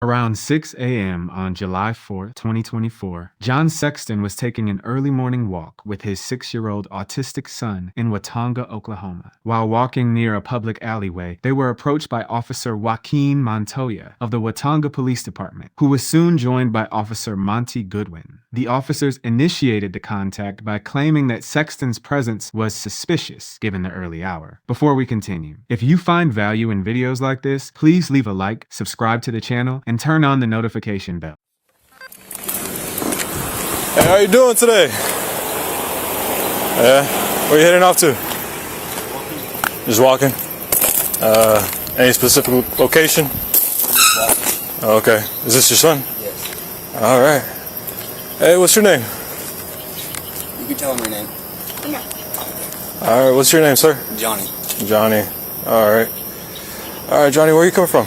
Around 6 a.m. on July 4, 2024, John Sexton was taking an early morning walk with his 6-year-old autistic son in Watonga, Oklahoma. While walking near a public alleyway, they were approached by Officer Joaquin Montoya of the Watonga Police Department, who was soon joined by Officer Monty Goodwin. The officers initiated the contact by claiming that Sexton's presence was suspicious given the early hour. Before we continue, if you find value in videos like this, please leave a like, subscribe to the channel, and turn on the notification bell. Hey, how you doing today? Yeah, where you heading off to? Just walking. Any specific location? Okay. Is this your son? Yes. All right. Hey, what's your name? You can tell him your name. No. All right. What's your name, sir? Johnny. Johnny. All right. All right, Johnny. Where you coming from?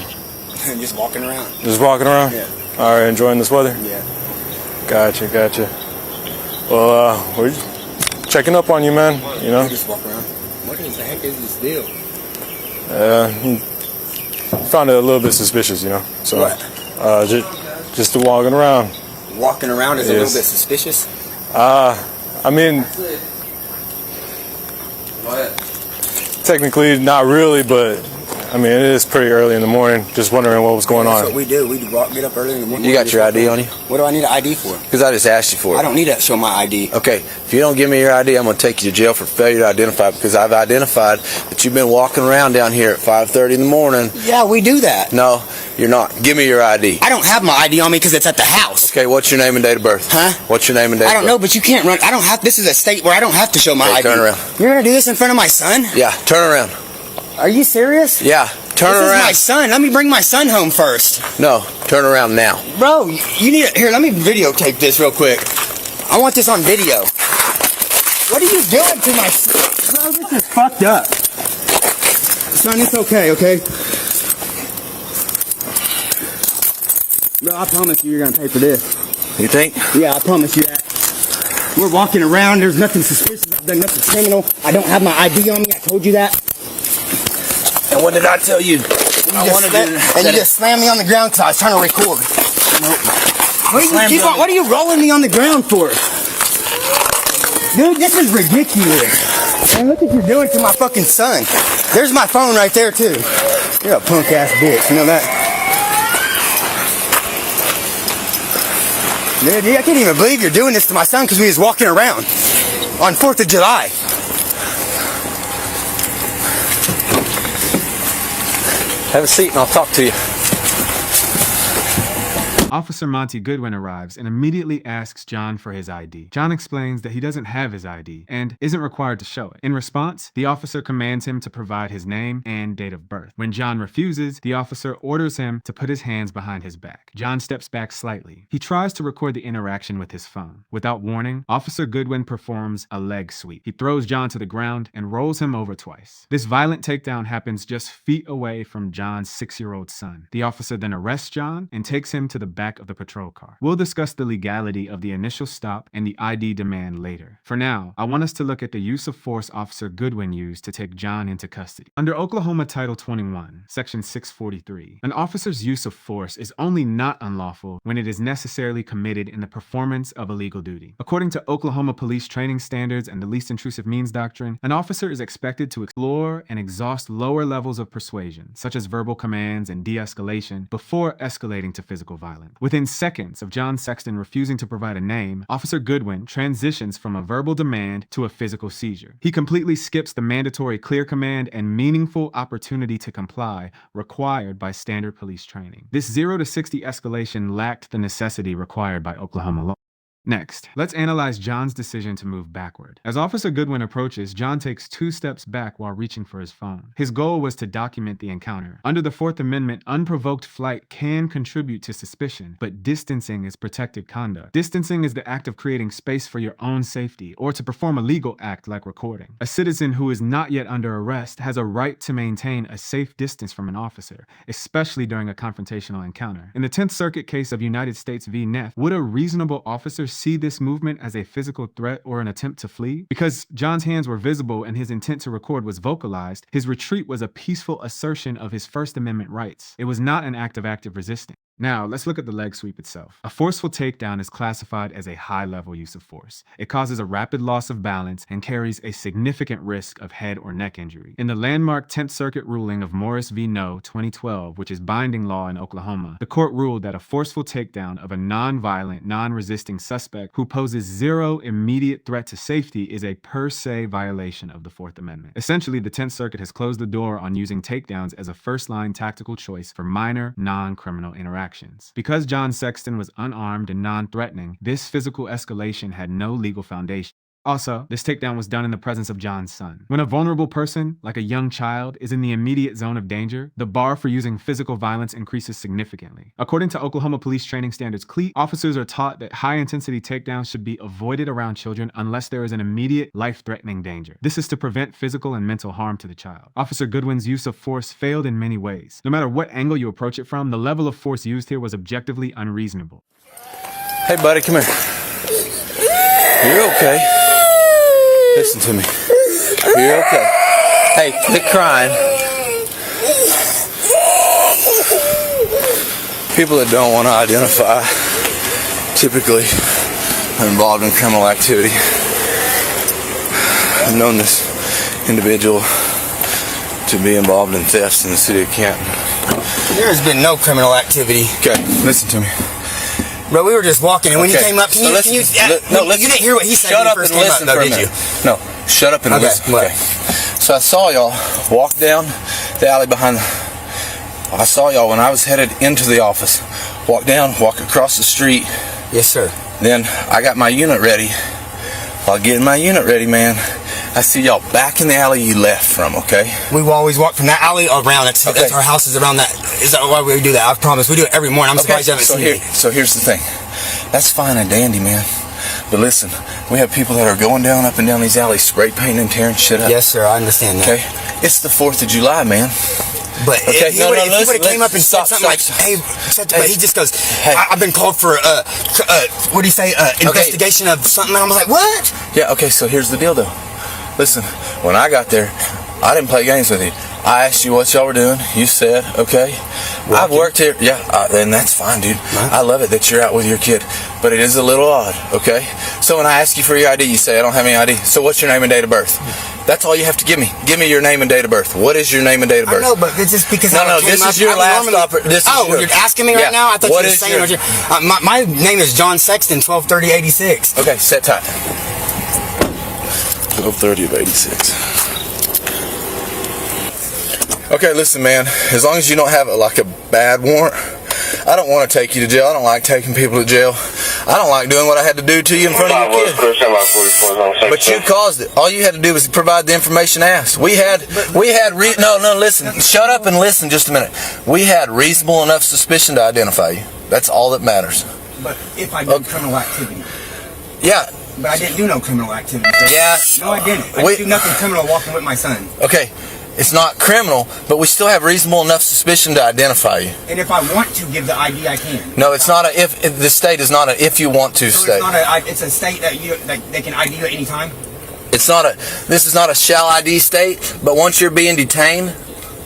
Just walking around. Just walking around? Yeah. All right. Enjoying this weather? Yeah. Gotcha. Well, we're checking up on you, man. You know. Just walk around. What the heck is this deal? Found it a little bit suspicious, you know. So, What? just walking around. Walking around is a little bit suspicious? I mean, What? technically not really, but I mean, it is pretty early in the morning. Just wondering what was going That's on. what we do. We get up early in the morning. You got your ID on you? What do I need an ID for? Because I just asked you for it. I don't need to show my ID. Okay, if you don't give me your ID, I'm going to take you to jail for failure to identify, because I've identified that you've been walking around down here at 5:30 in the morning. Yeah, we do that. No, you're not. Give me your ID. I don't have my ID on me because it's at the house. Okay, what's your name and date of birth? Huh? What's your name and date I of don't birth? know, but you can't run. I don't have. This is a state where I don't have to show my Okay, ID. turn around. You're gonna do this in front of my son? Yeah, turn around. Are you serious? Yeah, turn This around. is my son. Let me bring my son home first. No, turn around now. Bro, you need to, here, let me videotape this real quick. I want this on video. What are you doing to my son? Bro, this is fucked up. Son, it's okay? Bro, I promise you're gonna pay for this. You think? Yeah, I promise you that. We're walking around, there's nothing suspicious, I've done nothing criminal. I don't have my ID on me, I told you that. And what did I tell you? And you just slammed me on the ground because I was trying to record. Nope. What are you rolling me on the ground for? Dude, this is ridiculous. Man, look what you're doing to my fucking son. There's my phone right there, too. You're a punk ass bitch, you know that? Dude, I can't even believe you're doing this to my son because we was walking around on 4th of July. Have a seat and I'll talk to you. Officer Monty Goodwin arrives and immediately asks John for his ID. John explains that he doesn't have his ID and isn't required to show it. In response, the officer commands him to provide his name and date of birth. When John refuses, the officer orders him to put his hands behind his back. John steps back slightly. He tries to record the interaction with his phone. Without warning, Officer Goodwin performs a leg sweep. He throws John to the ground and rolls him over twice. This violent takedown happens just feet away from John's 6-year-old son. The officer then arrests John and takes him to the back of the patrol car. We'll discuss the legality of the initial stop and the ID demand later. For now, I want us to look at the use of force Officer Goodwin used to take John into custody. Under Oklahoma Title 21, Section 643, an officer's use of force is only not unlawful when it is necessarily committed in the performance of a legal duty. According to Oklahoma police training standards and the least intrusive means doctrine, an officer is expected to explore and exhaust lower levels of persuasion, such as verbal commands and de-escalation, before escalating to physical violence. Within seconds of John Sexton refusing to provide a name, Officer Goodwin transitions from a verbal demand to a physical seizure. He completely skips the mandatory clear command and meaningful opportunity to comply required by standard police training. This 0 to 60 escalation lacked the necessity required by Oklahoma law. Next, let's analyze John's decision to move backward. As Officer Goodwin approaches, John takes 2 steps back while reaching for his phone. His goal was to document the encounter. Under the 4th Amendment, unprovoked flight can contribute to suspicion, but distancing is protected conduct. Distancing is the act of creating space for your own safety, or to perform a legal act like recording. A citizen who is not yet under arrest has a right to maintain a safe distance from an officer, especially during a confrontational encounter. In the 10th Circuit case of United States v. Neff, would a reasonable officer see this movement as a physical threat or an attempt to flee? Because John's hands were visible and his intent to record was vocalized, his retreat was a peaceful assertion of his First Amendment rights. It was not an act of active resistance. Now, let's look at the leg sweep itself. A forceful takedown is classified as a high-level use of force. It causes a rapid loss of balance and carries a significant risk of head or neck injury. In the landmark 10th Circuit ruling of Morris v. No, 2012, which is binding law in Oklahoma, the court ruled that a forceful takedown of a non-violent, non-resisting suspect who poses zero immediate threat to safety is a per se violation of the Fourth Amendment. Essentially, the 10th Circuit has closed the door on using takedowns as a first-line tactical choice for minor, non-criminal interactions. Because John Sexton was unarmed and non-threatening, this physical escalation had no legal foundation. Also, this takedown was done in the presence of John's son. When a vulnerable person, like a young child, is in the immediate zone of danger, the bar for using physical violence increases significantly. According to Oklahoma Police Training Standards CLEAT, officers are taught that high-intensity takedowns should be avoided around children unless there is an immediate, life-threatening danger. This is to prevent physical and mental harm to the child. Officer Goodwin's use of force failed in many ways. No matter what angle you approach it from, the level of force used here was objectively unreasonable. Hey, buddy, come here. You're okay. Listen to me. You're okay. Hey, quit crying. People that don't want to identify typically are involved in criminal activity. I've known this individual to be involved in thefts in the city of Canton. There has been no criminal activity. Okay, listen to me. Bro, we were just walking, and when you Okay, came up, so listen, you didn't hear what he said Shut when he up first and came up, listen though, for a did you? minute. No, shut up and Okay, listen. what? Okay. So I saw y'all walk down the alley behind the... I saw y'all when I was headed into the office. Walk down, walk across the street. Yes, sir. Then I got my unit ready. While getting my unit ready, man, I see y'all back in the alley you left from, okay? We will always walk from that alley around. That's our house is around that. Is that why we do that? I promise. We do it every morning. I'm surprised you haven't seen me. So here's the thing. That's fine and dandy, man. But listen, we have people that are going down up and down these alleys, spray painting and tearing shit up. Yes, sir. I understand that. Okay? It's the 4th of July, man. But Okay, if he would have came up and stop, said something stop, like, stop. hey, but he just goes, Hey. I've been called for, what do you say, investigation of something. And I was like, what? Yeah, okay, so here's the deal, though. Listen, when I got there, I didn't play games with you. I asked you what y'all were doing. You said, okay. I've worked here. Yeah, and that's fine, dude. I love it that you're out with your kid. But it is a little odd, okay? So when I ask you for your ID, you say, I don't have any ID. So what's your name and date of birth? That's all you have to give me. Give me your name and date of birth. What is your name and date of birth? I know, but it's just because No, this is your last opportunity. You're asking me right now? I thought you were saying my name is John Sexton, 123086. Okay, set tight. 1230 of 86. Okay, listen, man. As long as you don't have like a bad warrant, I don't want to take you to jail. I don't like taking people to jail. I don't like doing what I had to do to you in front of your kid. But you caused it. All you had to do was provide the information asked. Listen. Shut up and listen just a minute. We had reasonable enough suspicion to identify you. That's all that matters. But if I did criminal activity. Yeah. But I didn't do no criminal activity. So Yeah. No, I didn't. I didn't do nothing criminal walking with my son. Okay. It's not criminal, but we still have reasonable enough suspicion to identify you. And if I want to give the ID, I can. No, it's not a if the state is not a if you want to So state. it's a state that they can ID you at any time? This is not a shall ID state, but once you're being detained,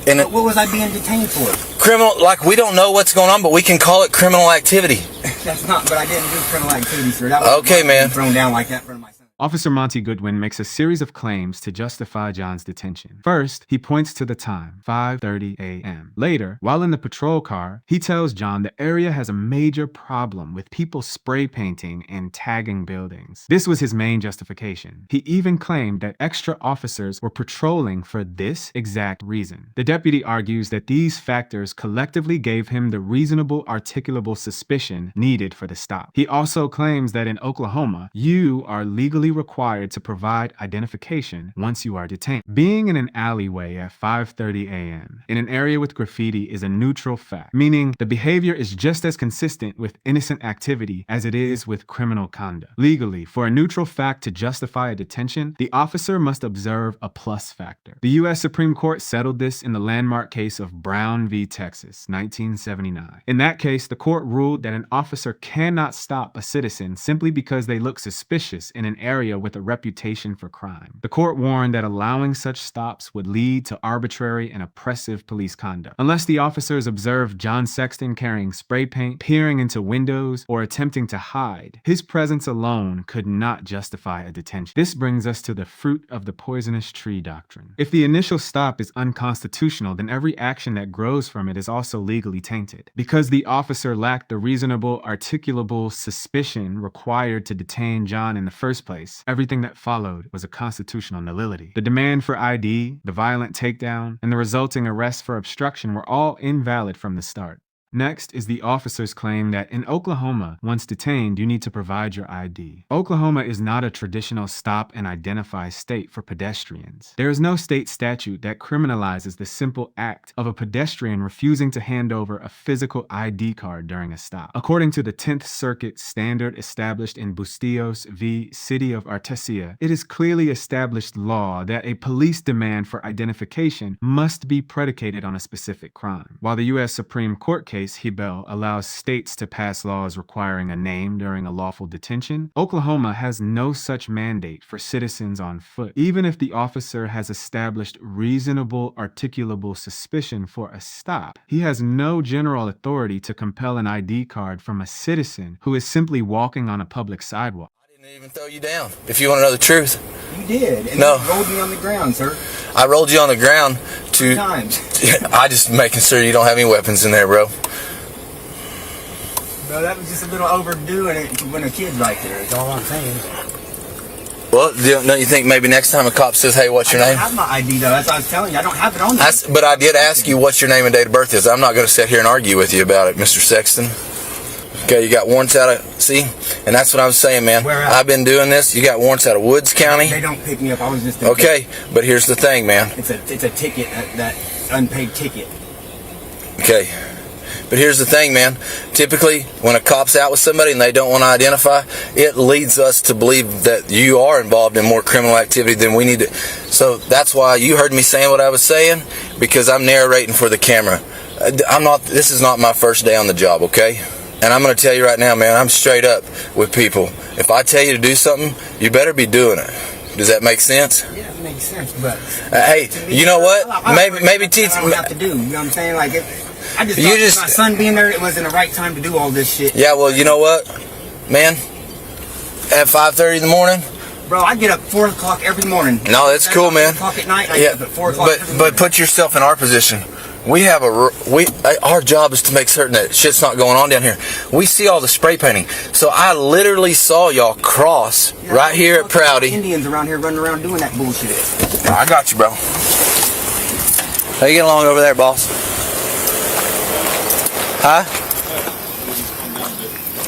But what was I being detained for? criminal, like we don't know what's going on, but we can call it criminal activity. That's not, but I didn't do criminal activity, sir. That was Okay, man. Thrown down like that in front of my son. Officer Monty Goodwin makes a series of claims to justify John's detention. First, he points to the time, 5:30 a.m. Later, while in the patrol car, he tells John the area has a major problem with people spray painting and tagging buildings. This was his main justification. He even claimed that extra officers were patrolling for this exact reason. The deputy argues that these factors collectively gave him the reasonable articulable suspicion needed for the stop. He also claims that in Oklahoma, you are legally required to provide identification once you are detained. Being in an alleyway at 5:30 a.m. in an area with graffiti is a neutral fact, meaning the behavior is just as consistent with innocent activity as it is with criminal conduct. Legally, for a neutral fact to justify a detention, the officer must observe a plus factor. The U.S. Supreme Court settled this in the landmark case of Brown v. Texas, 1979. In that case, the court ruled that an officer cannot stop a citizen simply because they look suspicious in an area area with a reputation for crime. The court warned that allowing such stops would lead to arbitrary and oppressive police conduct. Unless the officers observed John Sexton carrying spray paint, peering into windows, or attempting to hide, his presence alone could not justify a detention. This brings us to the fruit of the poisonous tree doctrine. If the initial stop is unconstitutional, then every action that grows from it is also legally tainted. Because the officer lacked the reasonable articulable suspicion required to detain John in the first place, everything that followed was a constitutional nullity. The demand for ID, the violent takedown, and the resulting arrest for obstruction were all invalid from the start. Next is the officer's claim that in Oklahoma, once detained, you need to provide your ID. Oklahoma is not a traditional stop and identify state for pedestrians. There is no state statute that criminalizes the simple act of a pedestrian refusing to hand over a physical ID card during a stop. According to the 10th Circuit standard established in Bustillos v. City of Artesia, it is clearly established law that a police demand for identification must be predicated on a specific crime. While the U.S. Supreme Court case Hebel allows states to pass laws requiring a name during a lawful detention, Oklahoma has no such mandate for citizens on foot. Even if the officer has established reasonable articulable suspicion for a stop, he has no general authority to compel an ID card from a citizen who is simply walking on a public sidewalk. I didn't even throw you down, if you want to know the truth. You did. And No. you rolled me on the ground, sir. I rolled you on the ground to... 2 times. I just making sure you don't have any weapons in there, bro. Bro, that was just a little overdoing it when a kid's right there. That's all I'm saying. Well, don't you think maybe next time a cop says, hey, what's your I name? don't have my ID, though. That's what I was telling you. I don't have it on me. But I did ask you what your name and date of birth is. I'm not going to sit here and argue with you about it, Mr. Sexton. Okay, you got warrants out of... See? And that's what I was saying, man. Where at? I've been doing this. You got warrants out of Woods County. They don't pick me up. I was just... Okay, but here's the thing, man. It's a ticket, that unpaid ticket. Okay. But here's the thing, man. Typically, when a cop's out with somebody and they don't want to identify, it leads us to believe that you are involved in more criminal activity than we need to. So that's why you heard me saying what I was saying, because I'm narrating for the camera. This is not my first day on the job, okay? And I'm going to tell you right now, man, I'm straight up with people. If I tell you to do something, you better be doing it. Does that make sense? Yeah, it makes sense, but... Hey, you know what? Maybe teach... I don't have to do, you know what I'm saying? Like, I just thought my son being there, it wasn't the right time to do all this shit. Yeah, well, you know what, man? At 5:30 in the morning? Bro, I get up 4 o'clock every morning. No, that's cool, man. 4 o'clock at night, I get up at 4 o'clock every morning. But put yourself in our position. Our job is to make certain that shit's not going on down here. We see all the spray painting. So I literally saw y'all cross right here at Prouty. Indians around here running around doing that bullshit. I got you, bro. How you getting along over there, boss? Huh?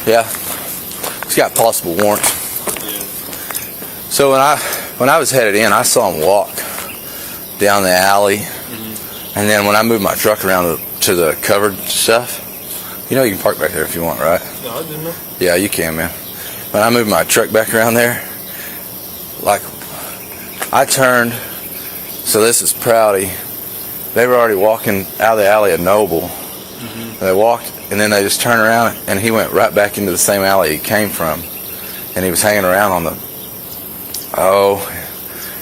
Yeah. He's got possible warrants. So when I was headed in, I saw him walk down the alley. And then when I moved my truck around to the covered stuff, you know you can park back there if you want, right? No, I didn't know. Yeah, you can, man. When I moved my truck back around there, like, I turned, so this is Prouty. They were already walking out of the alley at Noble. Mm-hmm. They walked, and then they just turned around, and he went right back into the same alley he came from. And he was hanging around on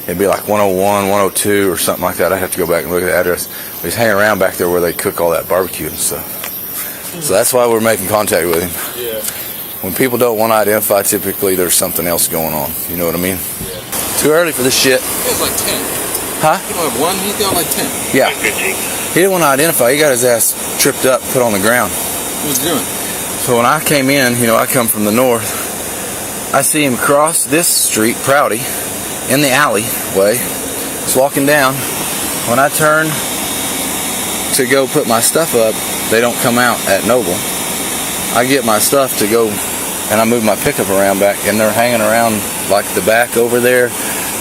it'd be like 101, 102 or something like that. I'd have to go back and look at the address. But he's hanging around back there where they cook all that barbecue and stuff. So that's why we're making contact with him. Yeah. When people don't want to identify, typically there's something else going on. You know what I mean? Yeah. Too early for this shit. He has like 10. Huh? He don't have one, he's got like 10. Yeah. He didn't want to identify. He got his ass tripped up, put on the ground. What was he doing? So when I came in, I come from the north. I see him cross this street, Prouty, in the alleyway. He's walking down. When I turn to go put my stuff up, they don't come out at Noble. I get my stuff to go, and I move my pickup around back, and they're hanging around like the back over there.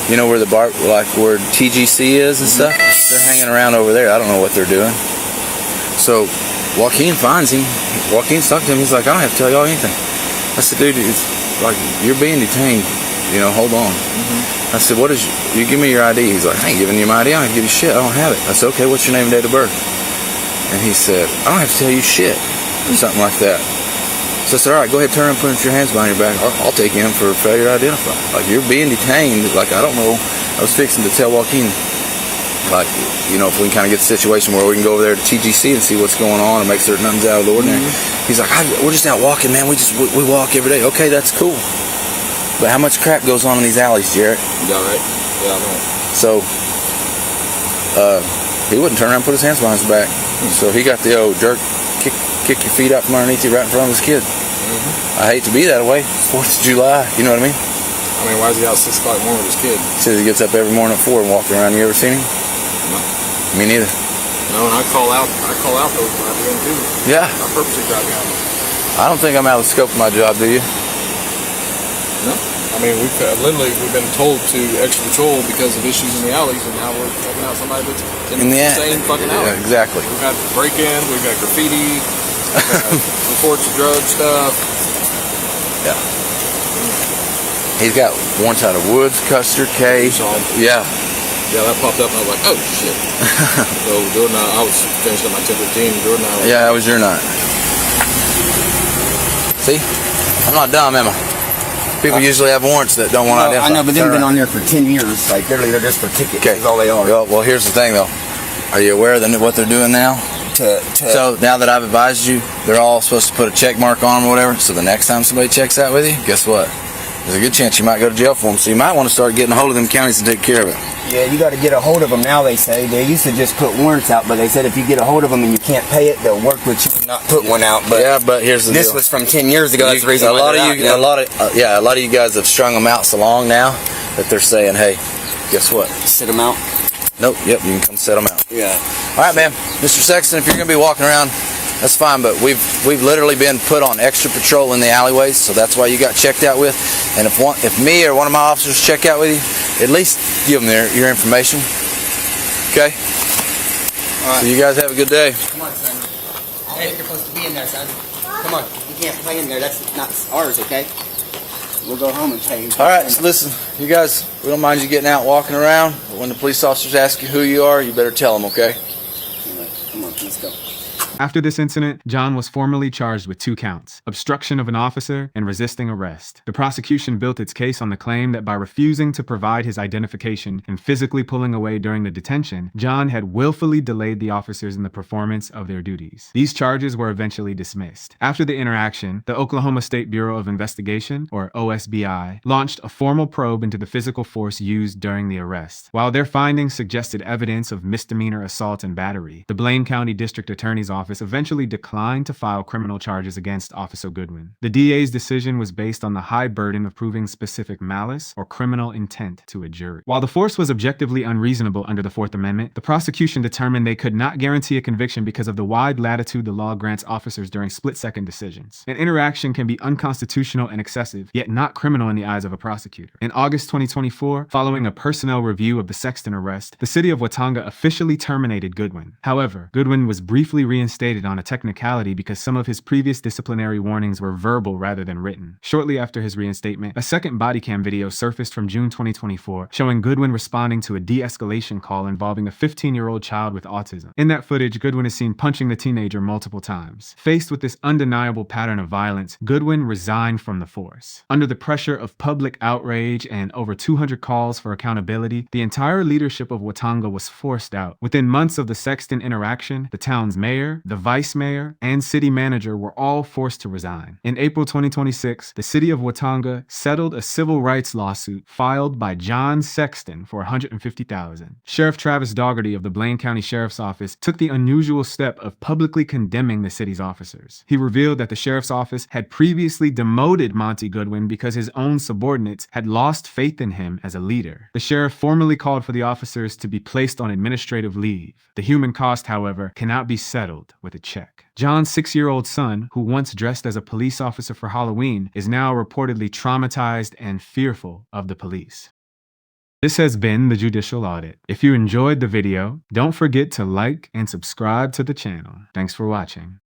You know where the bar, like where TGC is and stuff? They're hanging around over there. I don't know what they're doing. So Joaquin finds him. Joaquin's talking to him. He's like, I don't have to tell y'all anything. I said, dude, it's like, you're being detained. Hold on. I said, what is you give me your ID? He's like, I ain't giving you my ID. I don't give you shit. I don't have it. I said, okay, what's your name and date of birth? And he said, I don't have to tell you shit. Or something like that. So I said, all right, go ahead, turn and put your hands behind your back. I'll take you in for failure to identify. Like, you're being detained. Like, I don't know. I was fixing to tell Joaquin, like, you know, if we can kind of get the situation where we can go over there to TGC and see what's going on and make certain nothing's out of the ordinary. He's like, we're just out walking, man. We walk every day. Okay, that's cool. But how much crap goes on in these alleys, Jarrett? Yeah, right. Yeah, I know. So, he wouldn't turn around and put his hands behind his back. So he got the old jerk, kick your feet out from underneath you right in front of his kid. I hate to be that way. 4th of July, you know what I mean? I mean, why is he out 6 o'clock in the morning with his kid? Says he gets up every morning at 4 and walks around. You ever seen him? No. Me neither. No, and I call out those when I do them too. Yeah. I purposely drive down. I don't think I'm out of the scope of my job, do you? No. I mean, we've been told to extra patrol because of issues in the alleys, and now we're checking out somebody that's in the same fucking alley. Yeah, exactly. We've got break-in, we've got graffiti, reports of drug stuff. Yeah. He's got warrants out of Woods, Custer, K. Yeah. Yeah, that popped up, and I was like, oh, shit. So, Jordan, I was finishing up my 10:15, Jordan, Yeah, that was your night. See? I'm not dumb, am I? People usually have warrants that don't want to identify. I know, but they've been on there for 10 years. Like, literally, they're just for tickets. Okay. That's all they are. Well, here's the thing, though. Are you aware of what they're doing now? So now that I've advised you, they're all supposed to put a check mark on them or whatever. So the next time somebody checks out with you, guess what? There's a good chance you might go to jail for them. So you might want to start getting a hold of them counties and take care of it. Yeah, you got to get a hold of them now, they say. They used to just put warrants out, but they said if you get a hold of them and you can't pay it, they'll work with you and not put one out. But yeah, but here's the deal. This was from 10 years ago. That's the reason a lot of you guys have strung them out so long now that they're saying, hey, guess what? Sit them out. Nope. Yep. You can come set them out. Yeah. All right, man. Mr. Sexton, if you're gonna be walking around, that's fine. But we've literally been put on extra patrol in the alleyways, so that's why you got checked out with. And if me or one of my officers check out with you, at least give them your information. Okay. All right. So you guys have a good day. Come on, son. I don't think you're supposed to be in there, son. Come on. You can't play in there. That's not ours, okay? We'll go home and pay you. All right, so listen, you guys, we don't mind you getting out walking around, but when the police officers ask you who you are, you better tell them, okay? Come on, let's go. After this incident, John was formally charged with 2 counts: obstruction of an officer and resisting arrest. The prosecution built its case on the claim that by refusing to provide his identification and physically pulling away during the detention, John had willfully delayed the officers in the performance of their duties. These charges were eventually dismissed. After the interaction, the Oklahoma State Bureau of Investigation, or OSBI, launched a formal probe into the physical force used during the arrest. While their findings suggested evidence of misdemeanor assault and battery, the Blaine County District Attorney's Office eventually declined to file criminal charges against Officer Goodwin. The DA's decision was based on the high burden of proving specific malice or criminal intent to a jury. While the force was objectively unreasonable under the 4th Amendment, the prosecution determined they could not guarantee a conviction because of the wide latitude the law grants officers during split-second decisions. An interaction can be unconstitutional and excessive, yet not criminal in the eyes of a prosecutor. In August 2024, following a personnel review of the Sexton arrest, the city of Watonga officially terminated Goodwin. However, Goodwin was briefly reinstated on a technicality because some of his previous disciplinary warnings were verbal rather than written. Shortly after his reinstatement, a second body cam video surfaced from June 2024 showing Goodwin responding to a de-escalation call involving a 15-year-old child with autism. In that footage, Goodwin is seen punching the teenager multiple times. Faced with this undeniable pattern of violence, Goodwin resigned from the force. Under the pressure of public outrage and over 200 calls for accountability, the entire leadership of Watonga was forced out. Within months of the Sexton interaction, the town's mayor, the vice mayor, and city manager were all forced to resign. In April 2026, the city of Watonga settled a civil rights lawsuit filed by John Sexton for $150,000. Sheriff Travis Daugherty of the Blaine County Sheriff's Office took the unusual step of publicly condemning the city's officers. He revealed that the sheriff's office had previously demoted Monty Goodwin because his own subordinates had lost faith in him as a leader. The sheriff formally called for the officers to be placed on administrative leave. The human cost, however, cannot be settled with a check. John's 6-year-old son, who once dressed as a police officer for Halloween, is now reportedly traumatized and fearful of the police. This has been the Judicial Audit. If you enjoyed the video, don't forget to like and subscribe to the channel. Thanks for watching.